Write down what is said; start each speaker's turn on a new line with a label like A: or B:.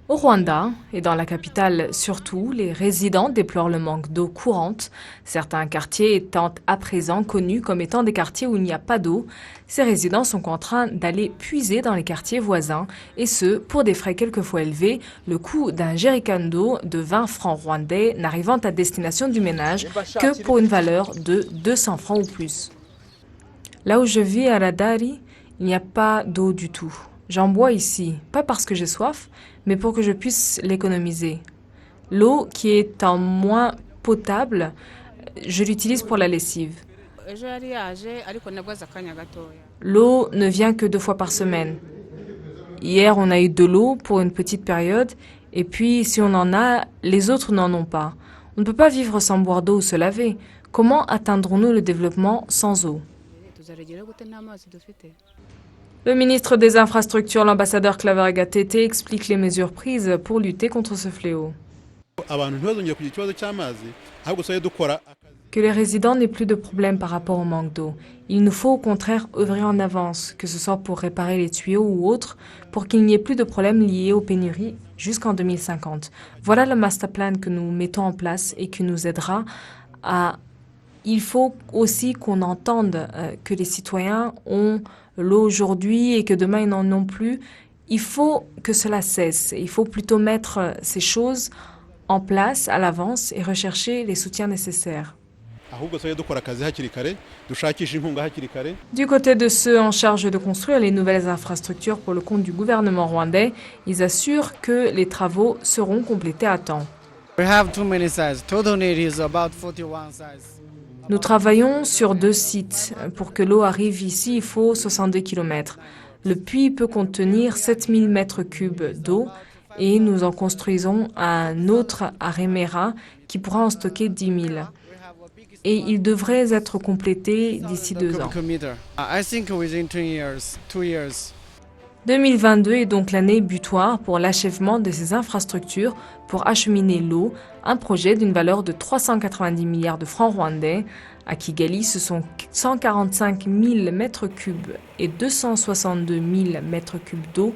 A: Au Rwanda, et dans la capitale surtout, les résidents déplorent le manque d'eau courante, certains quartiers étant à présent connus comme étant des quartiers où il n'y a pas d'eau. Ces résidents sont contraints d'aller puiser dans les quartiers voisins, et ce, pour des frais quelquefois élevés, le coût d'un jerrycan d'eau de 20 francs rwandais n'arrivant à destination du ménage que pour une valeur de 200 francs ou plus. Là où je vis à Radari, il n'y a pas d'eau du tout. J'en bois ici, pas parce que j'ai soif, mais pour que je puisse l'économiser. L'eau qui est en moins potable, je l'utilise pour la lessive. L'eau ne vient que 2 fois par semaine. Hier, on a eu de l'eau pour une petite période, et puis si on en a, les autres n'en ont pas. On ne peut pas vivre sans boire d'eau ou se laver. Comment atteindrons-nous le développement sans eau? Le ministre des Infrastructures, l'ambassadeur Claver Gatete, explique les mesures prises pour lutter contre ce fléau. Que les résidents n'aient plus de problème par rapport au manque d'eau. Il nous faut au contraire œuvrer en avance, que ce soit pour réparer les tuyaux ou autres, pour qu'il n'y ait plus de problèmes liés aux pénuries jusqu'en 2050. Voilà le master plan que nous mettons en place et qui nous aidera à... Il faut aussi qu'on entende que les citoyens ont l'eau aujourd'hui et que demain ils n'en ont plus. Il faut que cela cesse. Il faut plutôt mettre ces choses en place à l'avance et rechercher les soutiens nécessaires. Du côté de ceux en charge de construire les nouvelles infrastructures pour le compte du gouvernement rwandais, ils assurent que les travaux seront complétés à temps. Nous travaillons sur 2 sites. Pour que l'eau arrive ici, il faut 62 km. Le puits peut contenir 7000 m3 d'eau et nous en construisons un autre à Remera qui pourra en stocker 10 000. Et il devrait être complété d'ici 2 ans. 2022 est donc l'année butoir pour l'achèvement de ces infrastructures pour acheminer l'eau, un projet d'une valeur de 390 milliards de francs rwandais. À Kigali, ce sont 145 000 m3 et 262 000 m3 d'eau